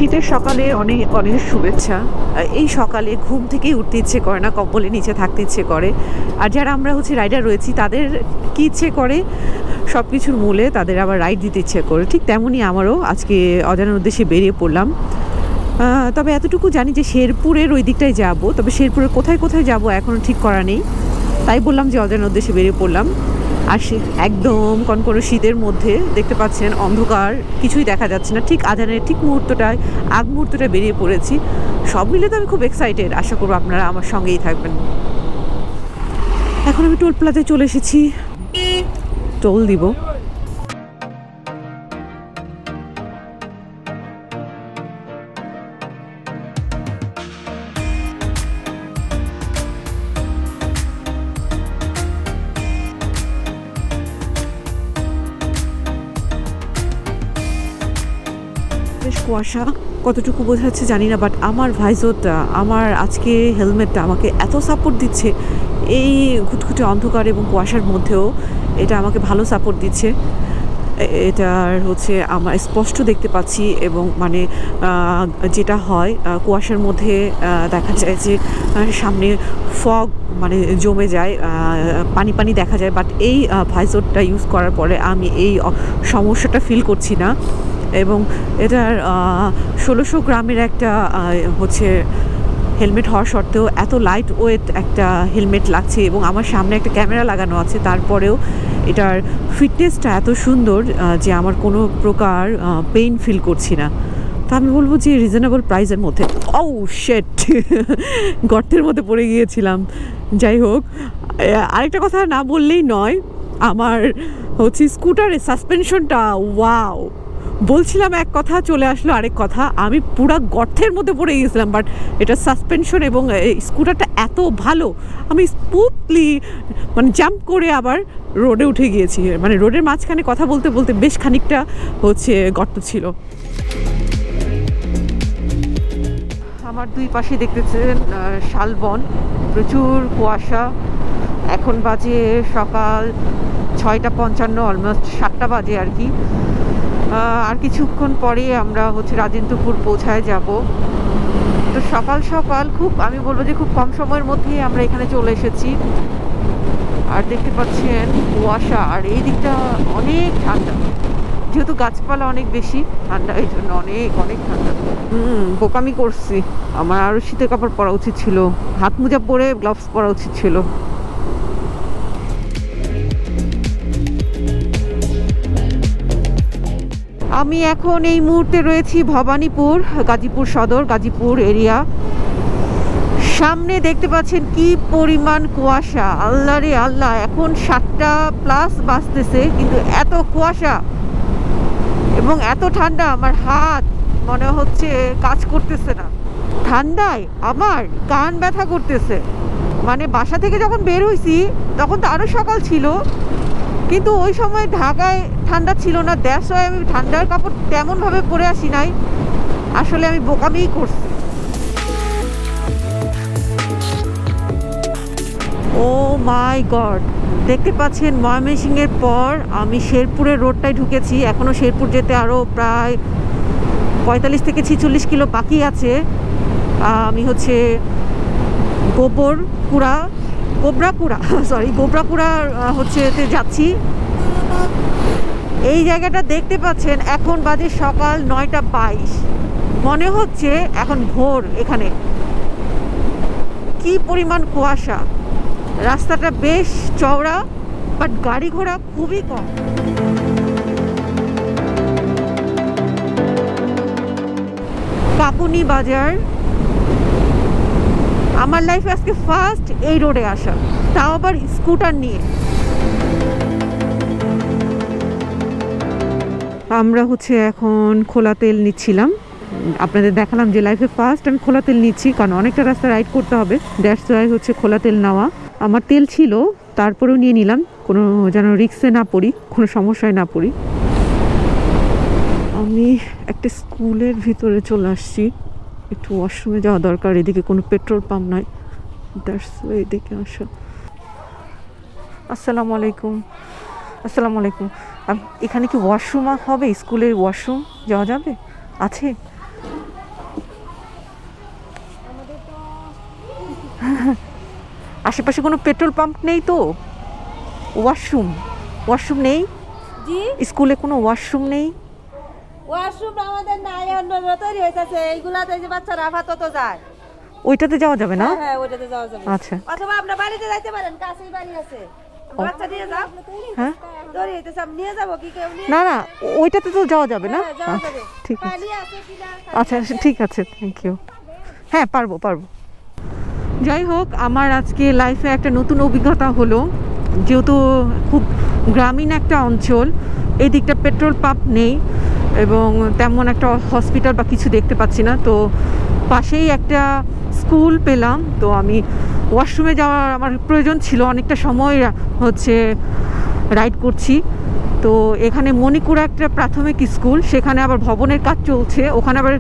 শীতের সকালে অনেক অনেক শুভেচ্ছা। এই সকালে ঘুম থেকেই উঠতে ইচ্ছে করে না, কম্বলের নিচে থাকতে ইচ্ছে করে। আর যারা আমরা রাইডার রয়েছি তাদের কি ইচ্ছে করে, সব কিছুর মূলে তাদের আবার রাইড দিতে ইচ্ছে করে। ঠিক তেমনই আমারও আজকে অজানার উদ্দেশ্যে বেরিয়ে পড়লাম। তবে এতটুকু জানি যে শেরপুরের ওই দিকটায় যাব, তবে শেরপুরের কোথায় কোথায় যাব এখনও ঠিক করা নেই। তাই বললাম যে অজানার উদ্দেশ্যে বেরিয়ে পড়লাম। আর একদম কনকনে শীতের মধ্যে দেখতে পাচ্ছেন অন্ধকার, কিছুই দেখা যাচ্ছে না। ঠিক আজানের ঠিক মুহূর্তটায় আগ মুহূর্তটায় বেরিয়ে পড়েছি। সব মিলে তো আমি খুব এক্সাইটেড, আশা করবো আপনারা আমার সঙ্গেই থাকবেন। এখন আমি টোল প্লাজায় চলে এসেছি, টোল দিব। কুয়াশা কতটুকু বোঝাচ্ছে জানি না, বাট আমার ভাইজোরটা, আমার আজকে হেলমেটটা আমাকে এত সাপোর্ট দিচ্ছে এই ঘুটঘুটে অন্ধকার এবং কুয়াশার মধ্যেও। এটা আমাকে ভালো সাপোর্ট দিচ্ছে। এটার আমার স্পষ্ট দেখতে পাচ্ছি, এবং মানে যেটা হয় কুয়াশার মধ্যে দেখা যায় যে সামনে ফগ মানে জমে যায়, পানি পানি দেখা যায়। বাট এই ভাইজোরটা ইউজ করার পরে আমি এই সমস্যাটা ফিল করছি না। এবং এটার 1600 গ্রামের একটা হেলমেট হওয়া সত্ত্বেও এত লাইট ওয়েট একটা হেলমেট লাগছে, এবং আমার সামনে একটা ক্যামেরা লাগানো আছে, তারপরেও এটার ফিটনেসটা এত সুন্দর যে আমার কোনো প্রকার পেইন ফিল করছি না। তো আমি বলবো যে রিজনেবল প্রাইসের মধ্যে। ও শেট, গর্তের মধ্যে পড়ে গিয়েছিলাম। যাই হোক, আরেকটা কথা না বললেই নয়, আমার স্কুটারের সাসপেনশনটা ওয়াও। বলছিলাম এক কথা, চলে আসলো আরেক কথা। আমি পুরো গর্তের মধ্যে পড়ে গিয়েছিলাম, বাট এটা সাসপেনশন এবং স্কুটারটা এত ভালো, আমি স্মুথলি মানে জাম্প করে আবার রোডে উঠে গিয়েছি। মানে রোডের মাঝখানে কথা বলতে বলতে বেশ খানিকটা গর্ত ছিল। আমার দুই পাশে দেখতেছেন শালবন, প্রচুর কুয়াশা। এখন বাজে সকাল 6:55, অলমোস্ট 7টা বাজে আর কি। আর কিছুক্ষণ পরে আমরা রাজেন্দ্রপুর পৌঁছায় যাব। তো সকাল সকাল খুব, আমি বলবো যে খুব কম সময়ের মধ্যেই আমরা এখানে চলে এসেছি। আর দেখতে পাচ্ছেন কুয়াশা, আর এই দিকটা অনেক ঠান্ডা, যেহেতু গাছপালা অনেক বেশি, ঠান্ডা এই জন্য অনেক অনেক ঠান্ডা। বোকামি করছি, আমার আরও শীতের কাপড় পরা উচিত ছিল, হাত মোজা পরে গ্লাভস পরা উচিত ছিল। আমি এখন এই মুহূর্তে রয়েছি ভবানীপুর, গাজীপুর সদর, গাজীপুর এরিয়া। সামনে দেখতে পাচ্ছেন কি পরিমাণ কুয়াশা, আল্লাহ রে আল্লাহ। এখন 7টা+ বাজতেছে, কিন্তু এত কুয়াশা এবং এত ঠান্ডা, আমার হাত মনে হচ্ছে কাজ করতেছে না ঠান্ডায়। আমার কান ব্যথা করতেছে। মানে বাসা থেকে যখন বের হয়েছি তখন তো আরও সকাল ছিল, কিন্তু ওই সময় ঢাকায় ঠান্ডা ছিল না, দ্যাটস ওয়াই আমি ঠান্ডার কাপড় তেমনভাবে পরে আসি নাই। আসলে আমি বোকামিই করছি। ও মাই গড, দেখতে পাচ্ছেন ময়মনসিংহের পর আমি শেরপুরের রোডটায় ঢুকেছি। এখনও শেরপুর যেতে আরও প্রায় 45 থেকে 46 কিলো বাকি আছে। আমি গোবরাপুরা যাচ্ছি। এই জায়গাটা দেখতে পাচ্ছেন, এখন বাজে সকাল 9:22, মনে হচ্ছে এখন ভোর। এখানে কি পরিমাণ কুয়াশা, রাস্তাটা বেশ চওড়া, বাট গাড়ি ঘোড়া খুবই কম। কাকুনি বাজার, আমার লাইফে আজকে ফার্স্ট এই রোডে আসা, তাও আবার স্কুটার নিয়ে। আমরা এখন খোলা তেল নিচ্ছিলাম, আপনাদের দেখালাম যে লাইফে ফার্স্ট আমি খোলা তেল নিচ্ছি, কারণ অনেকটা রাস্তা রাইড করতে হবে। দ্যাটস ওয়াই খোলা তেল নেওয়া। আমার তেল ছিল, তারপরেও নিয়ে নিলাম, কোনো যেন রিক্সে না পড়ি, কোনো সমস্যায় না পড়ি। আমি একটা স্কুলের ভিতরে চলে আসছি, একটু ওয়াশরুমে যাওয়া দরকার। এদিকে কোনো পেট্রোল পাম্প নাই, দ্যাটস ওয়াই এদিকে আসা। আসসালামু আলাইকুম। আসসালামু আলাইকুম। এখানে কি ওয়াশরুম হবে? স্কুলের ওয়াশরুম যাওয়া যাবে? আছে? আশেপাশে কোনো পেট্রোল পাম্প নেই তো? ওয়াশরুম নেই? জি স্কুলে কোনো ওয়াশরুম নেই? ওয়াশরুম আমাদের নাই, অন্য তৈরি হইতাছে, এইগুলাতে যে বাচ্চারা আপাতত যায়। ওইটাতে যাওয়া যাবে না? হ্যাঁ ওইটাতে যাওয়া যাবে। আচ্ছা। অথবা আপনার বাড়িতে যাইতে পারেন, কাছেই বাড়ি আছে। বাচ্চা নিয়ে যাও। হ্যাঁ তৈরি হইতাছে, আমি নিয়ে যাবো কি কেউ নিয়ে? না না, ওইটাতে তো যাওয়া যাবে না? হ্যাঁ, যাওয়া যাবে। ঠিক আছে, পানি আছে কিনা? আচ্ছা ঠিক আছে, থ্যাংক ইউ। হ্যাঁ পারবো। যাই হোক, আমার আজকে লাইফে একটা নতুন অভিজ্ঞতা হলো। যেহেতু খুব গ্রামীণ একটা অঞ্চল, এই দিকটা পেট্রোল পাম্প নেই এবং তেমন একটা হসপিটাল বা কিছু দেখতে পাচ্ছি না, তো পাশেই একটা স্কুল পেলাম। তো আমি ওয়াশরুমে যাওয়ার আমার প্রয়োজন ছিল, অনেকটা সময় হচ্ছে রাইড করছি। তো এখানে মণিকুড়া একটা প্রাথমিক স্কুল, সেখানে আবার ভবনের কাজ চলছে, ওখানে আবার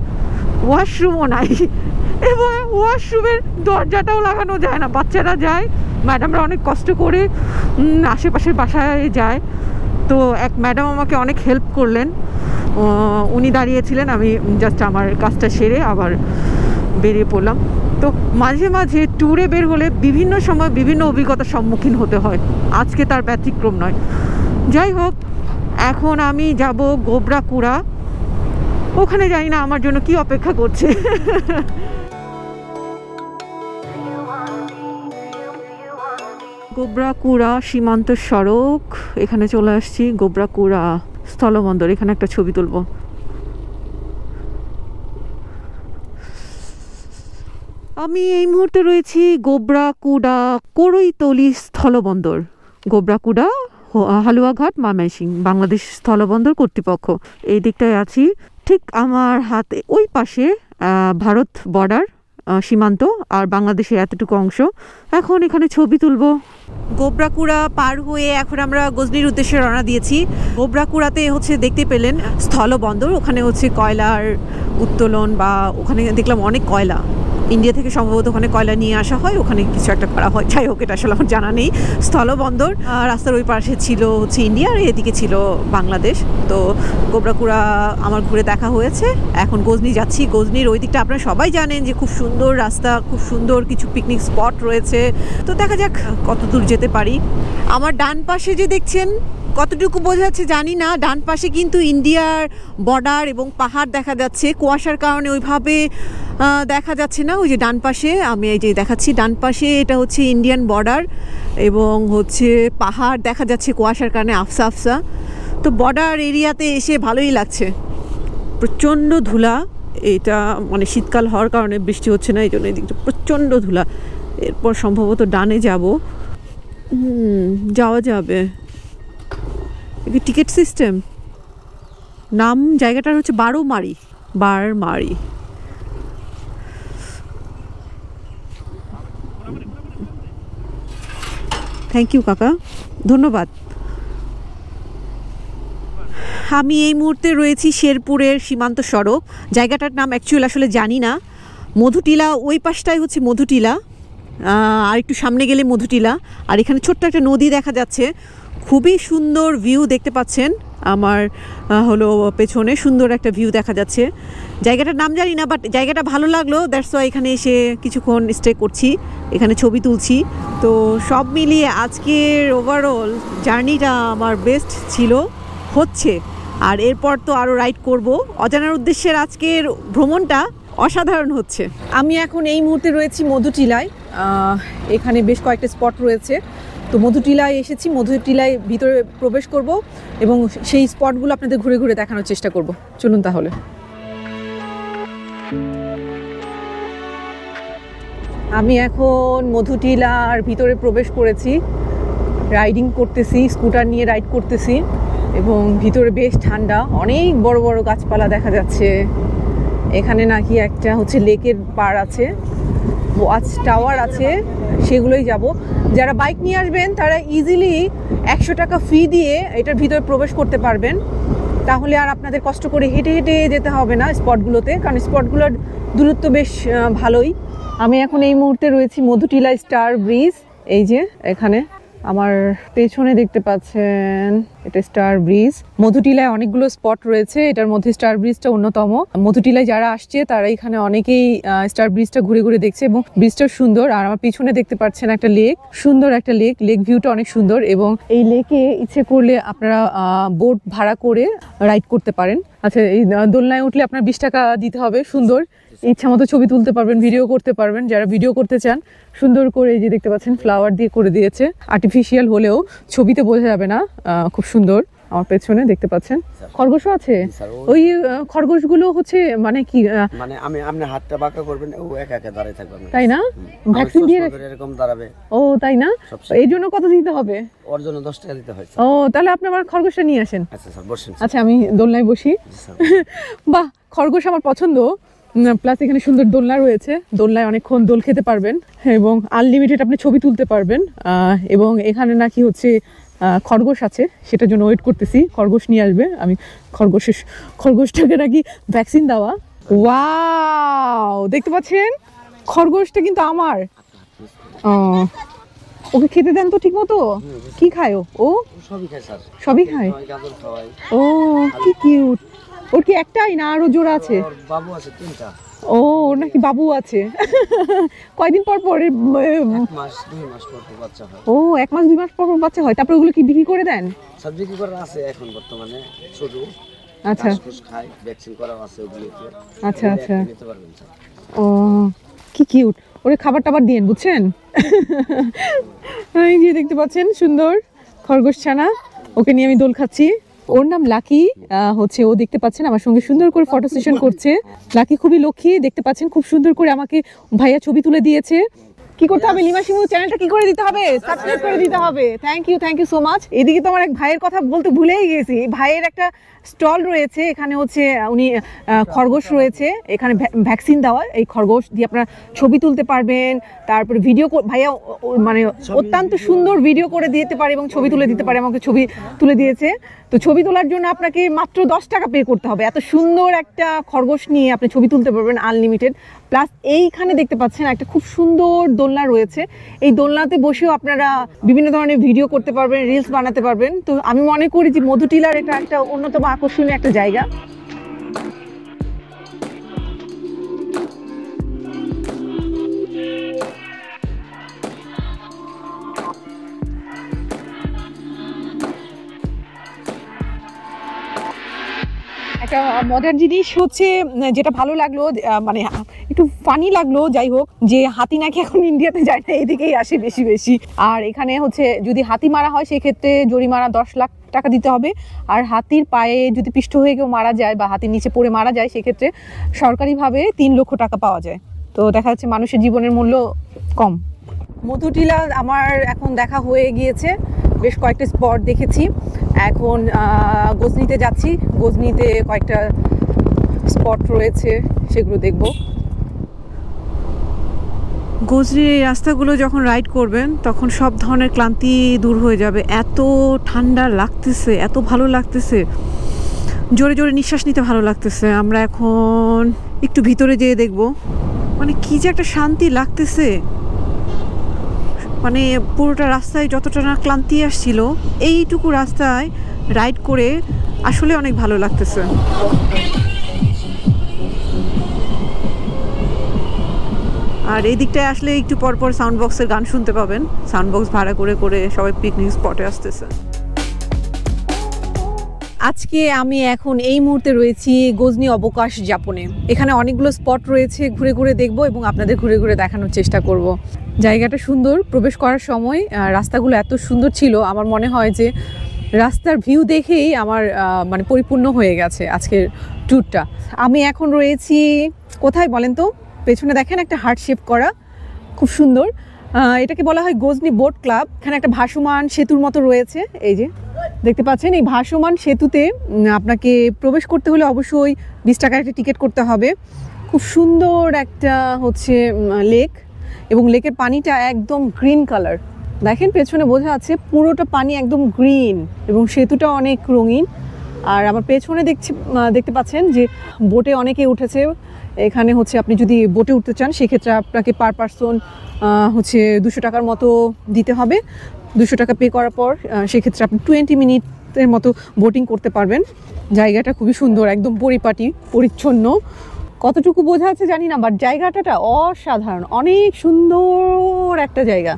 ওয়াশরুমও নাই এবং ওয়াশরুমের দরজাটাও লাগানো যায় না। বাচ্চারা যায়, ম্যাডামরা অনেক কষ্ট করে আশেপাশের বাসায় যায়। তো এক ম্যাডাম আমাকে অনেক হেল্প করলেন, উনি দাঁড়িয়েছিলেন, আমি জাস্ট আমার কাজটা সেরে আবার বেরিয়ে পড়লাম। তো মাঝে মাঝে ট্যুরে বের হলে বিভিন্ন সময় বিভিন্ন অভিজ্ঞতার সম্মুখীন হতে হয়, আজকে তার ব্যতিক্রম নয়। যাই হোক, এখন আমি যাব গোবরাকুড়া, ওখানে জানি না আমার জন্য কি অপেক্ষা করছে। গোবরাকুড়া সীমান্ত সড়ক, এখানে চলে আসছি। গোবরাকুড়া স্থলবন্দর, এখানে একটা ছবি তুলব। আমি এই মুহূর্তে রয়েছি গোবরাকুড়া করইতলি স্থলবন্দর। গোবরাকুড়া হালুয়াঘাট ময়মনসিং বাংলাদেশ স্থলবন্দর কর্তৃপক্ষ, এই দিকটায় আছি। ঠিক আমার হাতে ওই পাশে ভারত বর্ডার সীমান্ত আর বাংলাদেশের এতটুকু অংশ। এখন এখানে ছবি তুলব। গোবরাকুড়া পার হয়ে এখন আমরা গজনির উদ্দেশ্যে রওনা দিয়েছি। গোবরাকুড়াতে হচ্ছে দেখতে পেলেন স্থলবন্দর, ওখানে হচ্ছে কয়লার উত্তোলন, বা ওখানে দেখলাম অনেক কয়লা ইন্ডিয়া থেকে সম্ভবত ওখানে কয়লা নিয়ে আসা হয়, ওখানে কিছু একটা করা হয়। যাই হোক, এটা আসলে আমার জানা নেই। স্থলবন্দর, রাস্তার ওই পাশে ছিল হচ্ছে ইন্ডিয়া আর এদিকে ছিল বাংলাদেশ। তো গোবরাকুড়া আমার ঘুরে দেখা হয়েছে, এখন গজনি যাচ্ছি। গজনির ওই দিকটা আপনারা সবাই জানেন যে খুব সুন্দর রাস্তা, খুব সুন্দর কিছু পিকনিক স্পট রয়েছে। তো দেখা যাক কত দূর যেতে পারি। আমার ডান পাশে যে দেখছেন, কতটুকু বোঝা যাচ্ছে জানি না, ডান পাশে কিন্তু ইন্ডিয়ার বর্ডার এবং পাহাড় দেখা যাচ্ছে। কুয়াশার কারণে ওইভাবে দেখা যাচ্ছে না। ওই যে ডান পাশে, আমি এই যে দেখাচ্ছি, ডান পাশে এটা হচ্ছে ইন্ডিয়ান বর্ডার এবং হচ্ছে পাহাড় দেখা যাচ্ছে কুয়াশার কারণে আফসা আফসা। তো বর্ডার এরিয়াতে এসে ভালোই লাগছে। প্রচণ্ড ধুলা, এটা মানে শীতকাল হওয়ার কারণে বৃষ্টি হচ্ছে না, এই জন্য এই দিকটা প্রচণ্ড ধুলা। এরপর সম্ভবত ডানে যাব, যাওয়া যাবে। টিকিট সিস্টেম, নাম জায়গাটার হচ্ছে বারমারি। থ্যাংক ইউ কাকা, ধন্যবাদ। আমি এই মুহূর্তে রয়েছি শেরপুরের সীমান্ত সড়ক। জায়গাটার নাম অ্যাকচুয়ালি আসলে জানি না। মধুটিলা, ওই পাশটাই হচ্ছে মধুটিলা, আর একটু সামনে গেলে মধুটিলা। আর এখানে ছোট্ট একটা নদী দেখা যাচ্ছে, খুবই সুন্দর ভিউ দেখতে পাচ্ছেন আমার হলো পেছনে, সুন্দর একটা ভিউ দেখা যাচ্ছে। জায়গাটার নাম জানি না, বাট জায়গাটা ভালো লাগলো, দ্যাটস ওয়াই এখানে এসে কিছুক্ষণ স্টে করছি, এখানে ছবি তুলছি। তো সব মিলিয়ে আজকের ওভারঅল জার্নিটা আমার বেস্ট ছিল হচ্ছে। আর এরপর তো আরও রাইড করব। অজানার উদ্দেশ্যের আজকের ভ্রমণটা অসাধারণ হচ্ছে। আমি এখন এই মুহূর্তে রয়েছি মধুটিলায়, এখানে বেশ কয়েকটা স্পট রয়েছে। তো মধুটিলায় এসেছি, মধুটিলায় ভিতরে প্রবেশ করব এবং সেই স্পটগুলো আপনাদের ঘুরে ঘুরে দেখানোর চেষ্টা করব। চলুন তাহলে। আমি এখন মধুটিলার ভিতরে প্রবেশ করেছি, রাইডিং করতেছি, স্কুটার নিয়ে রাইড করতেছি এবং ভিতরে বেশ ঠান্ডা, অনেক বড় বড় গাছপালা দেখা যাচ্ছে। এখানে নাকি একটা হচ্ছে লেকের পাড় আছে, ওয়াচ টাওয়ার আছে, সেগুলোই যাব। যারা বাইক নিয়ে আসবেন তারা ইজিলি 100 টাকা ফি দিয়ে এটার ভিতরে প্রবেশ করতে পারবেন, তাহলে আর আপনাদের কষ্ট করে হেঁটে হেঁটে যেতে হবে না স্পটগুলোতে, কারণ স্পটগুলোর দূরত্ব বেশ ভালোই। আমি এখন এই মুহূর্তে রয়েছি মধুটিলা স্টার ব্রিজ, এই যে এখানে আমার পেছনে দেখতে পাচ্ছেন এটা স্টার ব্রিজ। মধুটিলায় অনেকগুলো স্পট রয়েছে, এটার মধ্যে স্টার ব্রিজটা অন্যতম। মধুটিলায় যারা আসছে তারা এখানে অনেকেই স্টার ব্রিজটা ঘুরে ঘুরে দেখছে এবং ব্রিজটা সুন্দর। আর আমার পিছনে দেখতে পাচ্ছেন একটা লেক, সুন্দর একটা লেক, লেক ভিউটা অনেক সুন্দর এবং এই লেকে ইচ্ছে করলে আপনারা বোট ভাড়া করে রাইড করতে পারেন। আচ্ছা, এই দোলনায় উঠলে আপনার 20 টাকা দিতে হবে। সুন্দর, ইচ্ছা মতো ছবি তুলতে পারবেন, ভিডিও করতে পারবেন। যারা ভিডিও করতে চান সুন্দর করে এই যে দেখতে পাচ্ছেন ফ্লাওয়ার দিয়ে করে দিয়েছে, আর্টিফিশিয়াল হলেও ছবিতে বোঝা যাবে না, খুব সুন্দর। আমার পেছনে দেখতে পাচ্ছেন খরগোশও আছে। ওই খরগোশগুলো হচ্ছে মানে কি, মানে আপনি হাতটা বাঁকা করবেন, ও একা একা দাঁড়িয়ে থাকবে, তাই না? ভ্যাকসিন দিয়ে এরকম দাঁড়াবে। ও তাই না? এই জন্য কত দিতে হবে? ওর জন্য 10 টাকা দিতে হয়। ও তাহলে আপনি আমার খরগোশটা নিয়ে আসেন। আচ্ছা স্যার, বসেন। আচ্ছা, আমি দোলনায় বসি। বাহ, খরগোশ আমার পছন্দ। প্লাস এখানে সুন্দর দোলনা রয়েছে, দোলনায় অনেকক্ষণ দোল খেতে পারবেন এবং আনলিমিটেড আপনি ছবি তুলতে পারবেন। এবং এখানে নাকি হচ্ছে খরগোশ আছে, সেটার জন্য ওয়েট করতেছি, খরগোশ নিয়ে আসবে। আমি খরগোশটাকে নাকি ভ্যাকসিন দেওয়া। ওয়াও, দেখতে পাচ্ছেন খরগোশটা কিন্তু আমার। ওকে খেতে দেন তো ঠিক মতো? কি খায় ও? সবই খায় স্যার, সবই খায়। গাজর খাওয়াই। ও কি কিউট। ওর কি একটাই না আরো জোড়া আছে? বাবু আছে 3টা। ও, ওর নাকি বাবু আছে। কয়দিন পর পর? 1 মাস 2 মাস পর বাচ্চা হয়। ও, 1 মাস 2 মাস পর পর বাচ্চা হয়। তারপর ওগুলো কি বিক্রি করে দেন? সবজি কি করা আছে এখন বর্তমানে ছোট। আচ্ছা, ঘাস খায়, ভ্যাকসিন করা আছে ওগুলোতে। আচ্ছা আচ্ছা। নিতে পারবেন স্যার। ও কি কিউট। ওরে খাবার টাবার দিয়েন, বুঝছেন? এই যে দেখতে পাচ্ছেন সুন্দর খরগোশ ছানা, ওকে নিয়ে আমি দোল খাচ্ছি। ওর নাম লাকি। হচ্ছে ও দেখতে পাচ্ছেন আমার সঙ্গে সুন্দর করে ফটো সেশন করছে। লাকি খুবই লক্ষ্মী, দেখতে পাচ্ছেন খুব সুন্দর করে আমাকে ভাইয়া ছবি তুলে দিয়েছে। কি করতে হবে লিমা শিমু, চ্যানেলটা কি করে দিতে হবে? সাবস্ক্রাইব করে দিতে হবে। Thank you so much. এদিকে তো আমার এক ভাইয়ের কথা বলতে ভুলেই গেছি। ভাইয়ের একটা স্টল রয়েছে, এখানে হচ্ছে উনি খরগোশ রয়েছে, এখানে ভ্যাকসিন দেওয়া। এই খরগোশ দিয়ে আপনারা ছবি তুলতে পারবেন, তারপরে ভিডিও। ভাইয়া মানে অত্যন্ত সুন্দর ভিডিও করে দিতে পারে এবং ছবি তুলে দিতে পারে। আমাকে ছবি তুলে দিয়েছে। তো ছবি তোলার জন্য আপনাকে মাত্র 10 টাকা পে করতে হবে। এত সুন্দর একটা খরগোশ নিয়ে আপনি ছবি তুলতে পারবেন আনলিমিটেড। প্লাস এইখানে দেখতে পাচ্ছেন একটা খুব সুন্দর দোলনা রয়েছে। এই দোলনাতে বসেও আপনারা বিভিন্ন ধরনের ভিডিও করতে পারবেন, রিলস বানাতে পারবেন। তো আমি মনে করি যে মধুটিলার এটা একটা অন্যতম আকর্ষণীয় একটা জায়গা। একটা মজার জিনিস হচ্ছে, যেটা ভালো লাগলো, মানে একটু ফানি লাগলো, যাই হোক, যে হাতি নাকি এখন ইন্ডিয়াতে যায় না, এদিকেই আসে বেশি বেশি। আর এখানে হচ্ছে যদি হাতি মারা হয় সেক্ষেত্রে জরিমানা 10 লাখ টাকা দিতে হবে। আর হাতির পায়ে যদি পিষ্ট হয়ে কেউ মারা যায় বা হাতির নিচে পড়ে মারা যায় সেক্ষেত্রে সরকারিভাবে 3 লক্ষ টাকা পাওয়া যায়। তো দেখা যাচ্ছে মানুষের জীবনের মূল্য কম। মধুটিলা আমার এখন দেখা হয়ে গিয়েছে, বেশ কয়েকটা স্পট দেখেছি। এখন গজনিতে যাচ্ছি, গজনিতে কয়েকটা স্পট রয়েছে, সেগুলো দেখব। গজনির এই রাস্তাগুলো যখন রাইড করবেন তখন সব ধরনের ক্লান্তি দূর হয়ে যাবে। এত ঠান্ডা লাগতেছে, এত ভালো লাগতেছে, জোরে জোরে নিঃশ্বাস নিতে ভালো লাগতেছে। আমরা এখন একটু ভিতরে যেয়ে দেখব, মানে কি যে একটা শান্তি লাগতেছে। মানে পুরোটা রাস্তায় যতটা না ক্লান্তি আসছিল, এইটুকু রাস্তায় রাইড করে আসলে অনেক ভালো লাগতেছে। আর এই দিকটায় আসলে একটু পরপর সাউন্ড বক্সের গান শুনতে পাবেন। সাউন্ড বক্স ভাড়া করে করে সবাই পিকনিক স্পটে আসতেছে। আজকে আমি এখন এই মুহূর্তে রয়েছি গজনি অবকাশ যাপনে। এখানে অনেকগুলো স্পট রয়েছে, ঘুরে ঘুরে দেখবো এবং আপনাদের ঘুরে ঘুরে দেখানোর চেষ্টা করব। জায়গাটা সুন্দর। প্রবেশ করার সময় রাস্তাগুলো এত সুন্দর ছিল, আমার মনে হয় যে রাস্তার ভিউ দেখেই আমার মানে পরিপূর্ণ হয়ে গেছে আজকের ট্যুরটা। আমি এখন রয়েছি কোথায় বলেন তো? পেছনে দেখেন একটা হার্ট শেপ করা, খুব সুন্দর। এটাকে বলা হয় গজনি বোট ক্লাব। এখানে একটা ভাসমান সেতুর মতো রয়েছে, এই যে দেখতে পাচ্ছেন। এই ভাসমান সেতুতে আপনাকে প্রবেশ করতে হলে অবশ্যই 20 টাকার একটা টিকিট করতে হবে। খুব সুন্দর একটা হচ্ছে লেক, এবং লেকের পানিটা একদম গ্রিন কালার। দেখেন পেছনে বোঝা যাচ্ছে পুরোটা পানি একদম গ্রিন, এবং সেতুটা অনেক রঙিন। আর আমার পেছনে দেখতে পাচ্ছেন যে বোটে অনেকে উঠেছে। এখানে হচ্ছে আপনি যদি বোটে উঠতে চান সেক্ষেত্রে আপনাকে পার পারসন হচ্ছে 200 টাকার মতো দিতে হবে। 200 টাকা পে করার পর সেক্ষেত্রে আপনি 20 মিনিটের মতো বোটিং করতে পারবেন। জায়গাটা খুবই সুন্দর, একদম পরিপাটি পরিচ্ছন্ন। কতটুকু বোঝা যাচ্ছে জানি না, বাট জায়গাটা অসাধারণ, অনেক সুন্দর একটা জায়গা।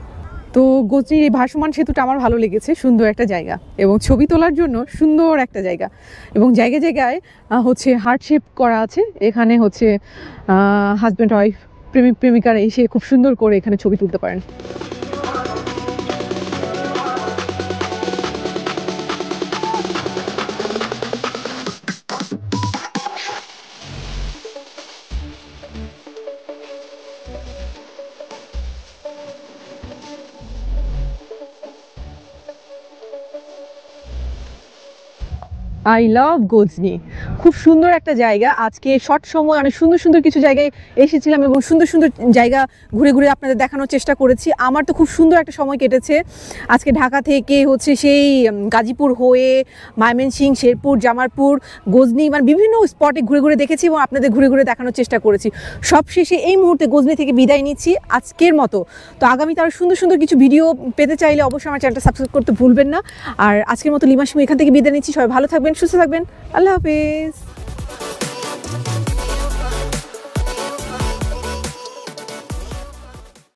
তো গজনির এই ভাসমান সেতুটা আমার ভালো লেগেছে, সুন্দর একটা জায়গা এবং ছবি তোলার জন্য সুন্দর একটা জায়গা। এবং জায়গায় জায়গায় হচ্ছে হার্ট শেপ করা আছে, এখানে হচ্ছে হাজব্যান্ড ওয়াইফ, প্রেমিক প্রেমিকারা এসে খুব সুন্দর করে এখানে ছবি তুলতে পারেন। আই লাভ গজনি, খুব সুন্দর একটা জায়গা। আজকে শর্ট সময় অনেক সুন্দর সুন্দর কিছু জায়গায় এসেছিলাম এবং সুন্দর সুন্দর জায়গা ঘুরে ঘুরে আপনাদের দেখানোর চেষ্টা করেছি। আমার তো খুব সুন্দর একটা সময় কেটেছে। আজকে ঢাকা থেকে হচ্ছে সেই গাজীপুর হয়ে ময়মনসিংহ, শেরপুর, জামালপুর, গজনি, মানে বিভিন্ন স্পটে ঘুরে ঘুরে দেখেছি এবং আপনাদের ঘুরে ঘুরে দেখানোর চেষ্টা করেছি। সবশেষে এই মুহূর্তে গজনি থেকে বিদায় নিচ্ছি আজকের মতো। তো আগামীতে আরও সুন্দর সুন্দর কিছু ভিডিও পেতে চাইলে অবশ্যই আমার চ্যানেলটা সাবস্ক্রাইব করতে ভুলবেন না। আর আজকের মতো লিমা শিমু এখান থেকে বিদায় নিচ্ছি। সবাই ভালো থাকবেন, সুস্থ থাকবেন, আল্লাহ হাফেজ।